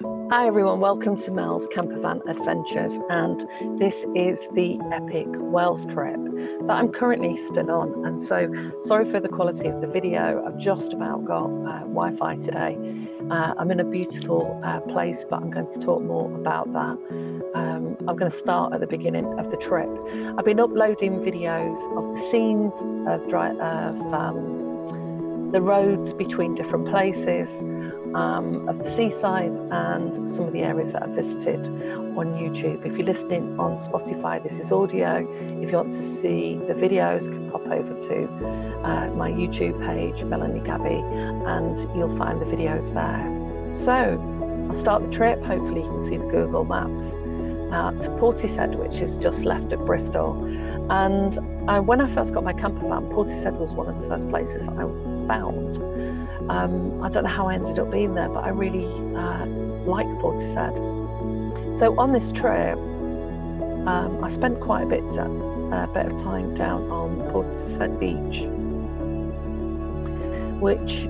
Hi everyone, welcome to Mel's Campervan Adventures, and this is the epic Wales trip that I'm currently still on, and so sorry for the quality of the video. I've just about got Wi-Fi today. I'm in a beautiful place, but I'm going to talk more about that. I'm going to start at the beginning of the trip. I've been uploading videos of the scenes of the roads between different places, of the seaside and some of the areas that I've visited on YouTube. If you're listening on Spotify, this is audio. If you want to see the videos, you can pop over to my YouTube page, Melanie Gabbi, and you'll find the videos there. So I'll start the trip. Hopefully you can see the Google Maps to Portishead, which is just left of Bristol. And when I first got my campervan, Portishead was one of the first places I found. I don't know how I ended up being there, but I really like Portishead. So on this trip, I spent quite a bit of time down on Portishead Beach, which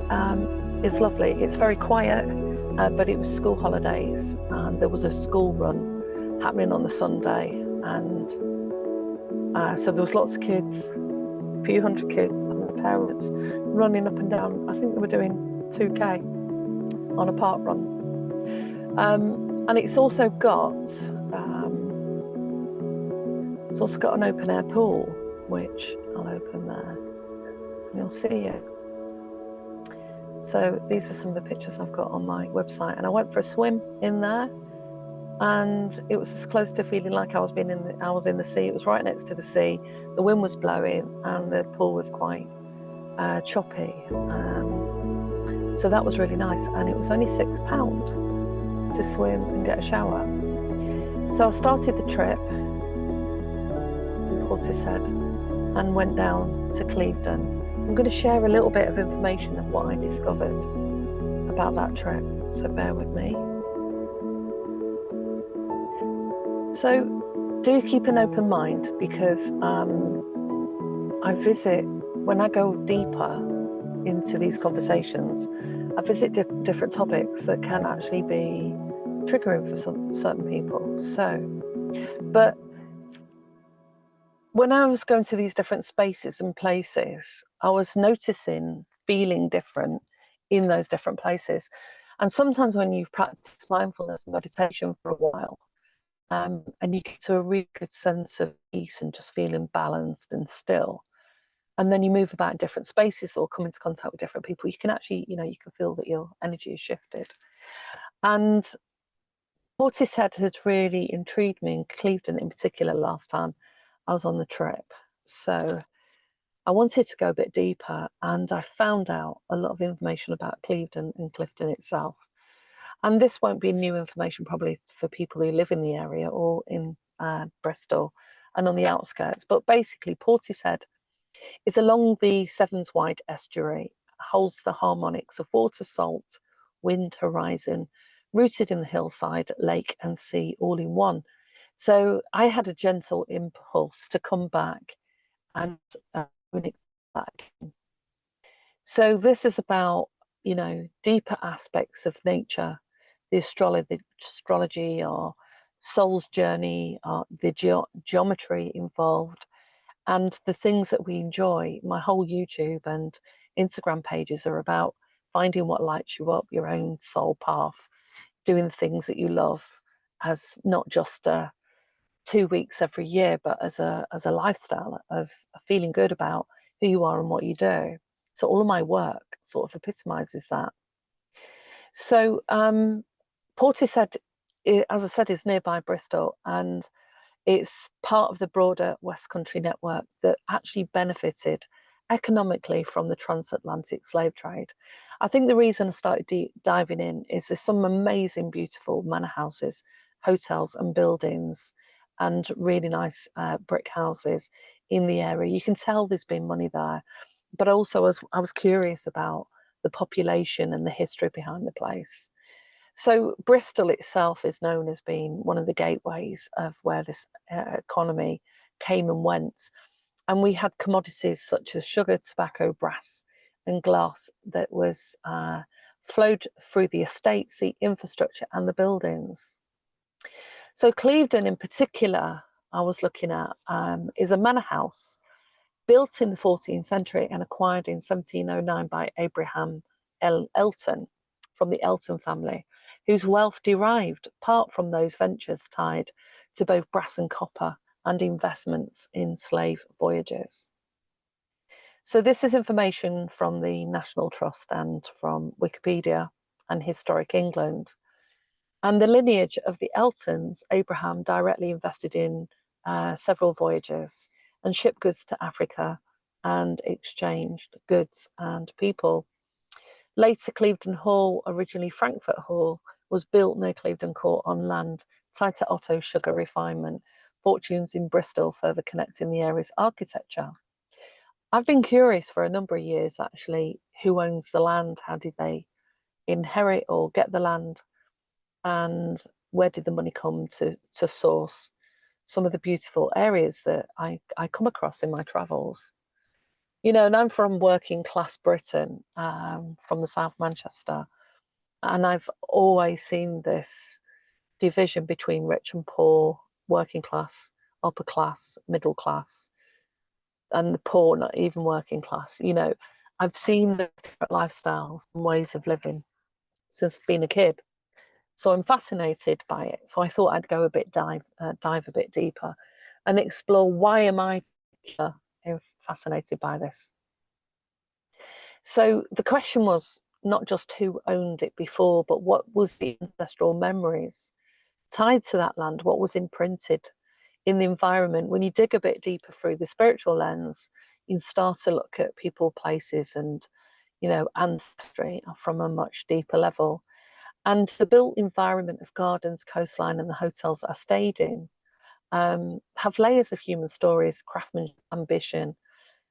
is lovely. It's very quiet, but it was school holidays, and there was a school run happening on the Sunday, and so there was lots of kids, a few hundred kids and their parents running up and down. I think they were doing 2K on a park run. And it's also got an open air pool, which I'll open there and you'll see it. So these are some of the pictures I've got on my website, and I went for a swim in there, and it was as close to feeling like I was in the sea. It was right next to the sea. The wind was blowing and the pool was quite choppy. So that was really nice, and it was only £6 to swim and get a shower. So I started the trip in Portishead and went down to Clevedon. So I'm going to share a little bit of information of what I discovered about that trip, so bear with me. So do keep an open mind, because when I go deeper into these conversations, I visit different topics that can actually be triggering for certain people. But when I was going to these different spaces and places, I was noticing feeling different in those different places. And sometimes when you've practiced mindfulness and meditation for a while, and you get to a really good sense of peace and just feeling balanced and still, and then you move about in different spaces or come into contact with different people, you can actually, you can feel that your energy is shifted. And Portishead had really intrigued me, and Clevedon in particular, last time I was on the trip. So I wanted to go a bit deeper, and I found out a lot of information about Clevedon and Clifton itself. And this won't be new information probably for people who live in the area or in Bristol and on the outskirts. But basically, Portishead is along the Severn's wide estuary, holds the harmonics of water, salt, wind, horizon, rooted in the hillside, lake and sea, all in one. So I had a gentle impulse to come back and bring it back. So this is about, deeper aspects of nature, the astrology or soul's journey, or the geometry involved, and the things that we enjoy. My whole YouTube and Instagram pages are about finding what lights you up, your own soul path, doing the things that you love, as not just 2 weeks every year, but as a lifestyle of feeling good about who you are and what you do. So all of my work sort of epitomizes that. So Portishead, as I said, is nearby Bristol, and it's part of the broader West Country network that actually benefited economically from the transatlantic slave trade. I think the reason I started diving in is there's some amazing, beautiful manor houses, hotels and buildings, and really nice brick houses in the area. You can tell there's been money there, but also I was curious about the population and the history behind the place. So Bristol itself is known as being one of the gateways of where this economy came and went. And we had commodities such as sugar, tobacco, brass and glass that was flowed through the estates, the infrastructure and the buildings. So Clevedon in particular, I was looking at, is a manor house built in the 14th century and acquired in 1709 by Abraham Elton from the Elton family, whose wealth derived part from those ventures tied to both brass and copper and investments in slave voyages. So this is information from the National Trust and from Wikipedia and Historic England. And the lineage of the Eltons, Abraham directly invested in several voyages and shipped goods to Africa and exchanged goods and people. Later, Clevedon Hall, originally Frankfurt Hall, was built near Clevedon Court on land tied to Otto Sugar Refinement, fortunes in Bristol, further connecting the area's architecture. I've been curious for a number of years, actually, who owns the land? How did they inherit or get the land? And where did the money come to source some of the beautiful areas that I come across in my travels? You know, and I'm from working class Britain, from the South Manchester, and I've always seen this division between rich and poor, working class, upper class, middle class, and the poor, not even working class. You know, I've seen the different lifestyles and ways of living since being a kid. So I'm fascinated by it. So I thought I'd go a bit dive a bit deeper and explore why am I fascinated by this. So the question was not just who owned it before, but what was the ancestral memories tied to that land, what was imprinted in the environment. When you dig a bit deeper through the spiritual lens, you start to look at people, places, and, you know, ancestry from a much deeper level. And the built environment of gardens, coastline, and the hotels I stayed in have layers of human stories, craftsmanship, ambition,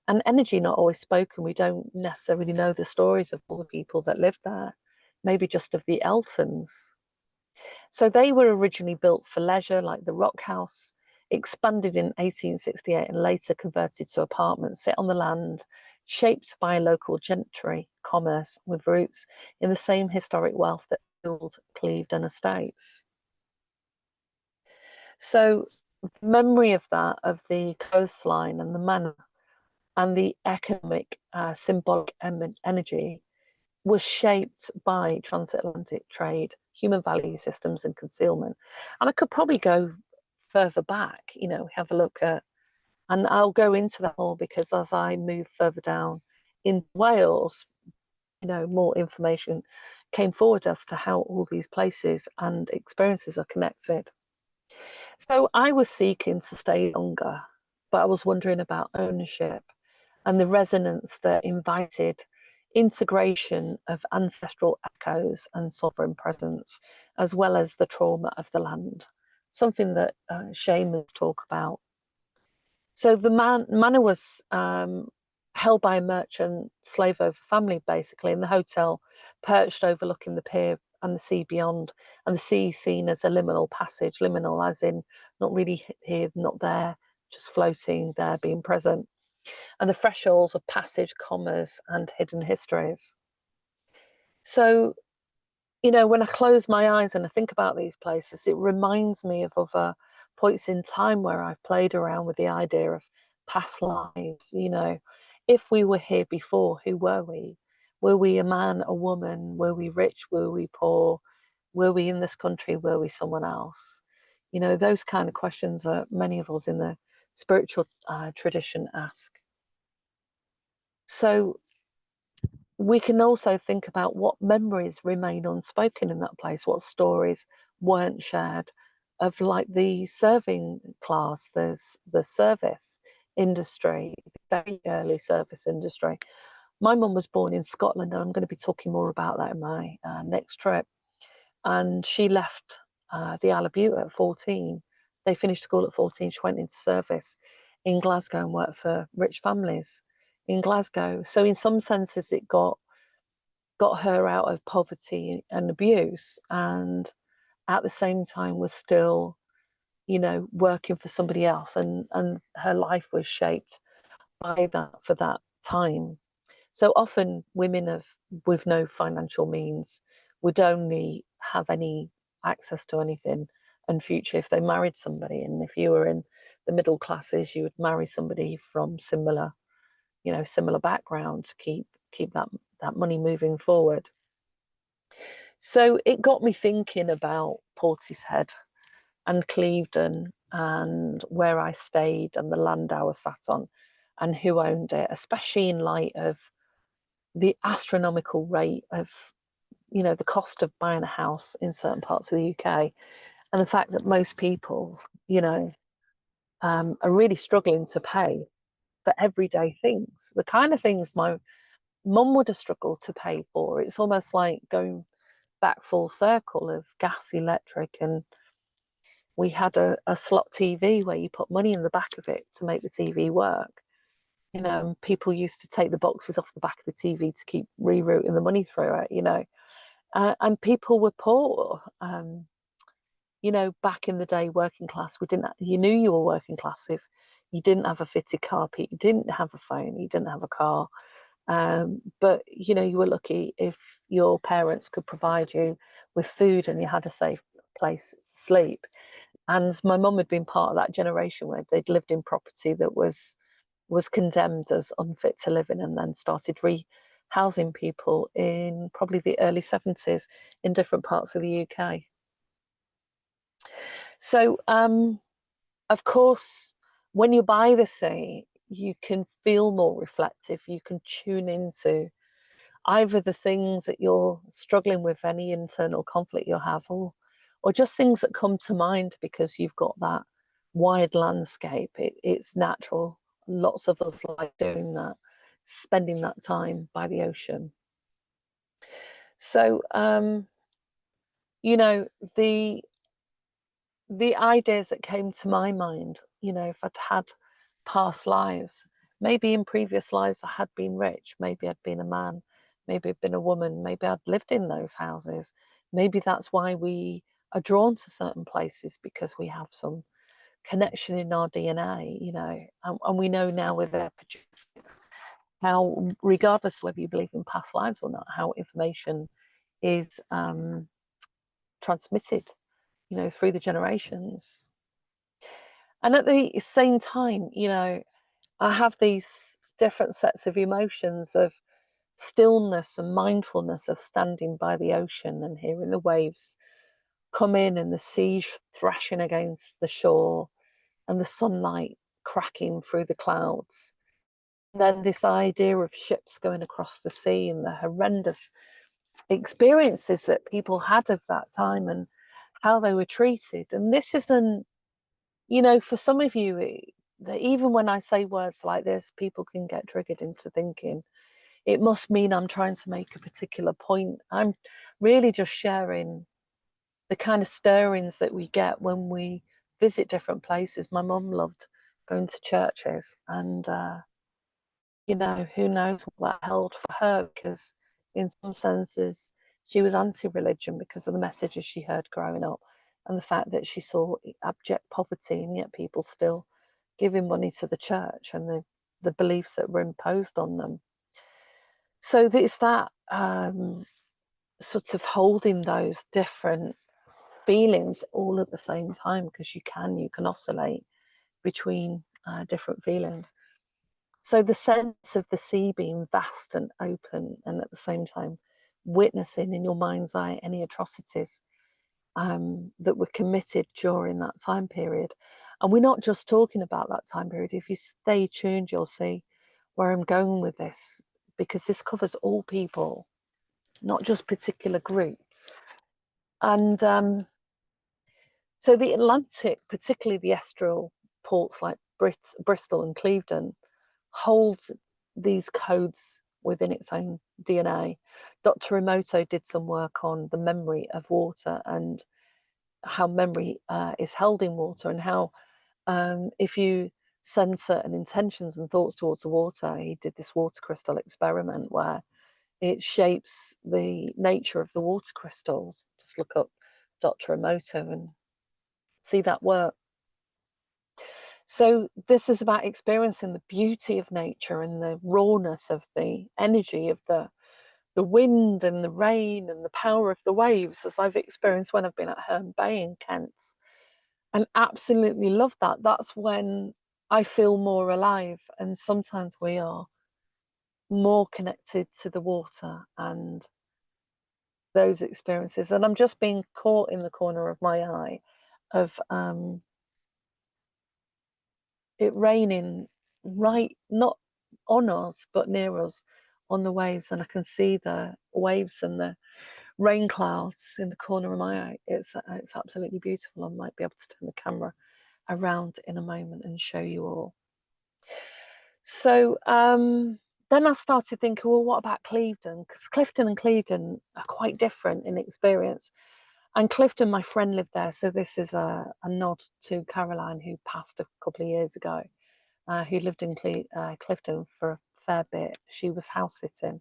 and energy not always spoken. We don't necessarily know the stories of all the people that lived there, maybe just of the Eltons. So they were originally built for leisure, like the Rock House, expanded in 1868 and later converted to apartments, sit on the land, shaped by local gentry, commerce, with roots in the same historic wealth that fueled Clevedon estates. So memory of that, of the coastline and the manor and the economic symbolic energy was shaped by transatlantic trade, human value systems and concealment. And I could probably go further back, you know, have a look at, and I'll go into that more because as I move further down in Wales, you know, more information came forward as to how all these places and experiences are connected. So I was seeking to stay longer, but I was wondering about ownership and the resonance that invited integration of ancestral echoes and sovereign presence, as well as the trauma of the land, something that shamans talk about. So the manor was held by a merchant slave over family, basically, in the hotel perched overlooking the pier and the sea beyond, and the sea seen as a liminal passage, liminal as in not really here, not there, just floating there, being present, and the thresholds of passage, commerce, and hidden histories. So, you know, when I close my eyes and I think about these places, it reminds me of other points in time where I've played around with the idea of past lives. You know, if we were here before, who were we? Were we a man, a woman? Were we rich? Were we poor? Were we in this country? Were we someone else? You know, those kind of questions that many of us in the spiritual tradition ask. So we can also think about what memories remain unspoken in that place, what stories weren't shared of, like, the serving class. There's the service industry, very early service industry. My mum was born in Scotland, and I'm going to be talking more about that in my next trip. And she left the Isle of Bute at 14. They finished school at 14. She went into service in Glasgow and worked for rich families in Glasgow. So in some senses, it got her out of poverty and abuse, and at the same time was still, you know, working for somebody else, and her life was shaped by that for that time. So often women with no financial means would only have any access to anything in future if they married somebody. And if you were in the middle classes, you would marry somebody from similar background to keep that money moving forward. So it got me thinking about Portishead and Clevedon and where I stayed and the land I was sat on and who owned it, especially in light of the astronomical rate of, the cost of buying a house in certain parts of the UK, and the fact that most people, are really struggling to pay for everyday things, the kind of things my mum would have struggled to pay for. It's almost like going back full circle of gas, electric, and we had a slot TV where you put money in the back of it to make the TV work. People used to take the boxes off the back of the TV to keep rerouting the money through it, and people were poor. Back in the day, working class, you knew you were working class if you didn't have a fitted carpet, you didn't have a phone, you didn't have a car. But you were lucky if your parents could provide you with food and you had a safe place to sleep. And my mum had been part of that generation where they'd lived in property that was condemned as unfit to live in, and then started rehousing people in probably the early 70s in different parts of the UK. So, of course, when you're by the sea, you can feel more reflective. You can tune into either the things that you're struggling with, any internal conflict you have, or just things that come to mind because you've got that wide landscape. It's natural. Lots of us like doing that, spending that time by the ocean. So, the ideas that came to my mind, if I'd had past lives, maybe in previous lives I had been rich, maybe I'd been a man, maybe I'd been a woman, maybe I'd lived in those houses. Maybe that's why we are drawn to certain places, because we have some connection in our DNA, and we know now with epigenetics how, regardless whether you believe in past lives or not, how information is transmitted, through the generations. And at the same time, I have these different sets of emotions of stillness and mindfulness of standing by the ocean and hearing the waves come in and the sea thrashing against the shore and the sunlight cracking through the clouds. And then this idea of ships going across the sea and the horrendous experiences that people had of that time and how they were treated. And this isn't, for some of you, that even when I say words like this, people can get triggered into thinking it must mean I'm trying to make a particular point. I'm really just sharing the kind of stirrings that we get when we visit different places. My mum loved going to churches, and who knows what that held for her, because in some senses she was anti-religion because of the messages she heard growing up and the fact that she saw abject poverty, and yet people still giving money to the church and the beliefs that were imposed on them. So it's that sort of holding those different feelings all at the same time, because you can oscillate between different feelings. So the sense of the sea being vast and open, and at the same time witnessing in your mind's eye any atrocities that were committed during that time period. And we're not just talking about that time period. If you stay tuned, you'll see where I'm going with this, because this covers all people, not just particular groups. And so the Atlantic, particularly the estuarial ports like Bristol and Clevedon, holds these codes within its own DNA. Dr. Emoto did some work on the memory of water and how memory is held in water, and how if you send certain intentions and thoughts towards the water, he did this water crystal experiment where it shapes the nature of the water crystals. Just look up Dr. Emoto and see that work. So this is about experiencing the beauty of nature and the rawness of the energy of the wind and the rain and the power of the waves, as I've experienced when I've been at Herne Bay in Kent, and absolutely love that. That's when I feel more alive, and sometimes we are more connected to the water and those experiences. And I'm just being caught in the corner of my eye of it raining right, not on us, but near us on the waves. And I can see the waves and the rain clouds in the corner of my eye. It's absolutely beautiful. I might be able to turn the camera around in a moment and show you all. So then I started thinking, well, what about Clevedon? Because Clifton and Clevedon are quite different in experience. And Clifton, my friend lived there. So this is a nod to Caroline, who passed a couple of years ago, who lived in Clifton for a fair bit. She was house sitting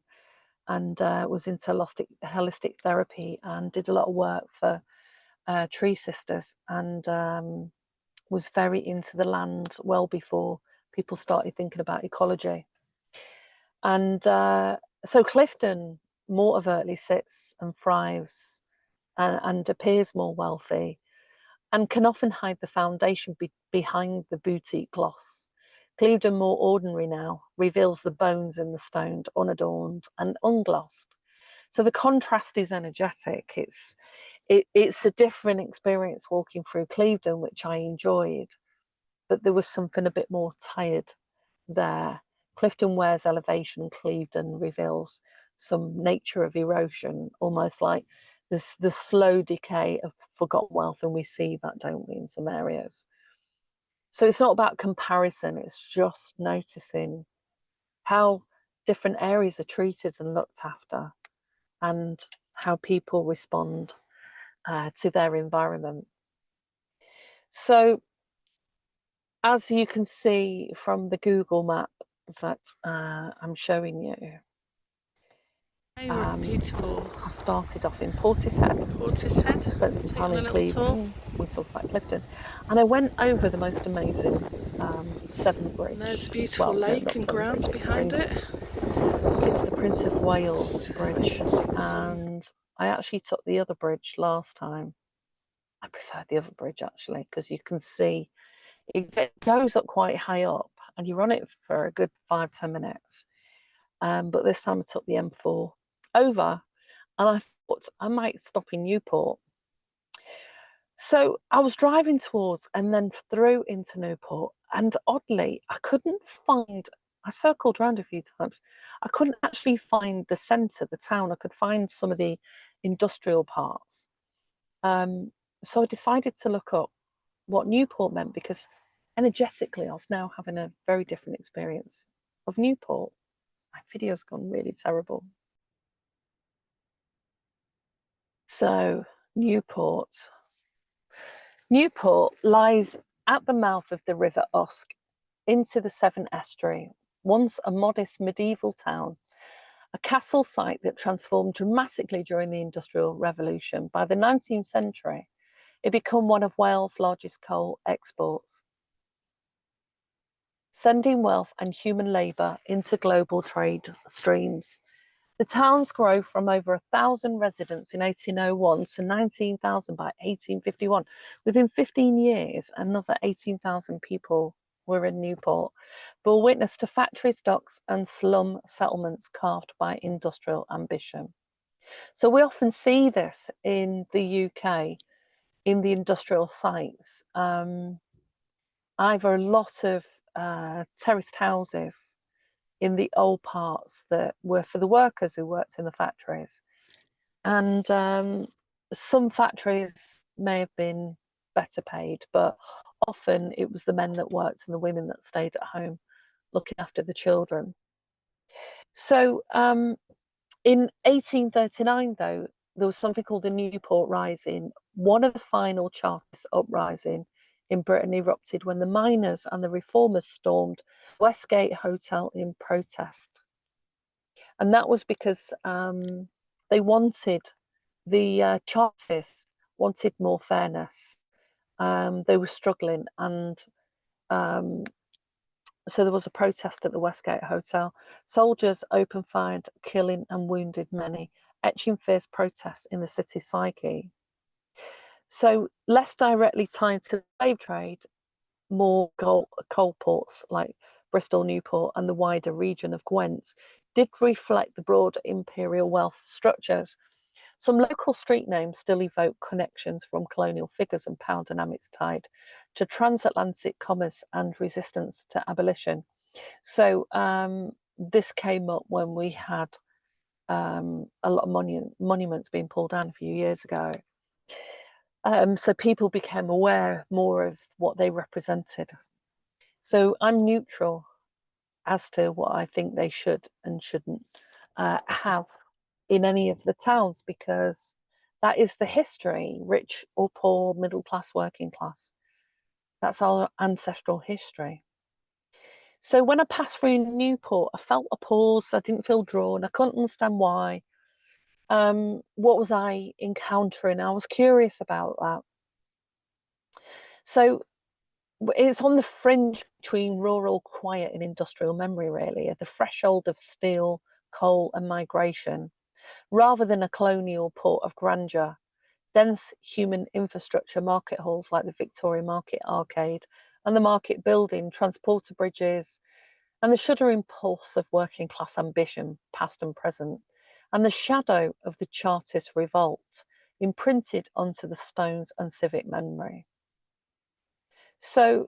and was into holistic therapy and did a lot of work for Tree Sisters, and was very into the land well before people started thinking about ecology. And so Clifton more overtly sits and thrives and appears more wealthy, and can often hide the foundation behind the boutique gloss. Clevedon, more ordinary now, reveals the bones in the stone, unadorned and unglossed. So the contrast is energetic. It's a different experience walking through Clevedon, which I enjoyed, but there was something a bit more tired there. Clifton wears elevation, Clevedon reveals some nature of erosion, almost like this the slow decay of forgotten wealth, and we see that, don't we, in some areas. So it's not about comparison, it's just noticing how different areas are treated and looked after, and how people respond to their environment. So as you can see from the Google map that I'm showing you, beautiful I started off in Portishead, Portishead. spent some time in Clevedon, we talked about Clifton, and I went over the most amazing Severn Bridge. And there's a beautiful lake and grounds behind it. It's the Prince of Wales Bridge, and I actually took the other bridge last time. I prefer the other bridge actually, because you can see it goes up quite high up and you're on it for a good 5-10 minutes. But this time I took the M4 over, and I thought I might stop in Newport. So I was driving towards and then through into Newport, and oddly, I circled around a few times. I couldn't actually find the centre, the town. I could find some of the industrial parts. So I decided to look up what Newport meant, because energetically I was now having a very different experience of Newport. My video's gone really terrible. So Newport lies at the mouth of the River Usk into the Severn estuary, once a modest medieval town, a castle site that transformed dramatically during the Industrial Revolution. By the 19th century, it became one of Wales' largest coal exports, sending wealth and human labour into global trade streams. The town's growth from over 1,000 residents in 1801 to 19,000 by 1851. Within 15 years, another 18,000 people were in Newport, bore witness to factories, docks and slum settlements carved by industrial ambition. So we often see this in the UK, in the industrial sites. Either a lot of terraced houses in the old parts that were for the workers who worked in the factories. And some factories may have been better paid, but often it was the men that worked and the women that stayed at home looking after the children. So in 1839, though, there was something called the Newport Rising. One of the final Chartist uprising in Britain erupted when the miners and the reformers stormed Westgate Hotel in protest. And that was because they wanted, the Chartists wanted more fairness. They were struggling, and So there was a protest at the Westgate Hotel. Soldiers opened fire, killing and wounded many, etching fierce protests in the city's psyche. So less directly tied to the slave trade, more coal ports like Bristol, Newport and the wider region of Gwent did reflect the broader imperial wealth structures. Some local street names still evoke connections from colonial figures and power dynamics tied to transatlantic commerce and resistance to abolition. So this came up when we had a lot of monuments being pulled down a few years ago. So people became aware more of what they represented. So I'm neutral as to what I think they should and shouldn't have in any of the towns, because that is the history, rich or poor, middle class, working class. That's our ancestral history. So when I passed through Newport, I felt a pause. I didn't feel drawn. I couldn't understand why. What was I encountering? I was curious about that. So it's on the fringe between rural quiet and industrial memory, really, at the threshold of steel, coal, and migration, rather than a colonial port of grandeur. Dense human infrastructure, market halls like the Victoria Market Arcade and the Market Building, transporter bridges, and the shuddering pulse of working class ambition, past and present, and the shadow of the Chartist revolt imprinted onto the stones and civic memory. So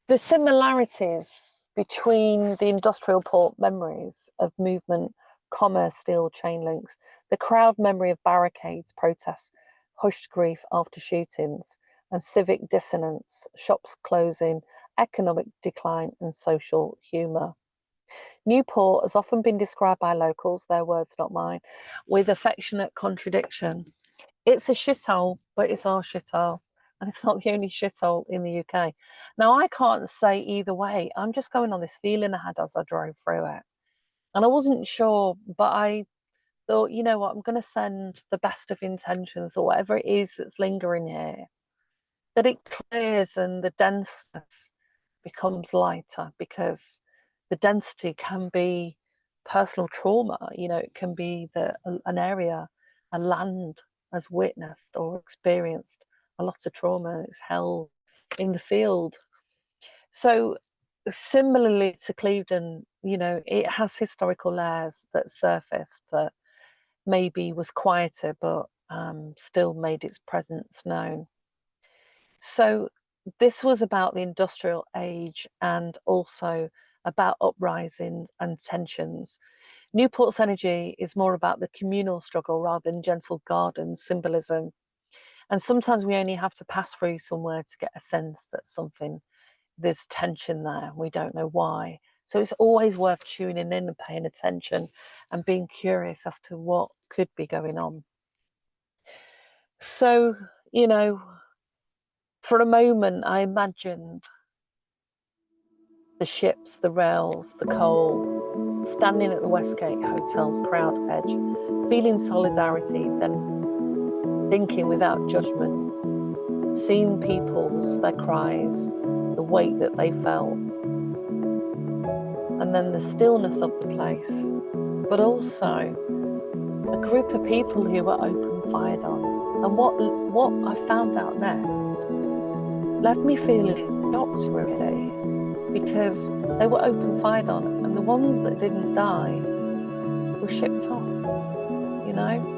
the similarities between the industrial port memories of movement, commerce, steel chain links, the crowd memory of barricades, protests, hushed grief after shootings, and civic dissonance, shops closing, economic decline, and social humour. Newport has often been described by locals, their words, not mine, with affectionate contradiction. It's a shithole, but it's our shithole. And it's not the only shithole in the UK. Now, I can't say either way. I'm just going on this feeling I had as I drove through it. And I wasn't sure, but I thought, you know what, I'm going to send the best of intentions or whatever it is that's lingering here, that it clears and the denseness becomes lighter, because the density can be personal trauma. You know, it can be that an area, a land has witnessed or experienced a lot of trauma and it's held in the field. So similarly to Clevedon, you know, it has historical layers that surfaced that maybe was quieter, but still made its presence known. So this was about the industrial age and also about uprisings and tensions. Newport's energy is more about the communal struggle rather than gentle garden symbolism. And sometimes we only have to pass through somewhere to get a sense that there's tension there. We don't know why. So it's always worth tuning in and paying attention and being curious as to what could be going on. So, you know, for a moment, I imagined the ships, the rails, the coal, standing at the Westgate Hotel's crowd edge, feeling solidarity, then thinking without judgment, seeing their cries, the weight that they felt, and then the stillness of the place, but also a group of people who were open fired on. And what I found out next left me feeling shocked, really, because they were open fired on, and the ones that didn't die were shipped off, you know?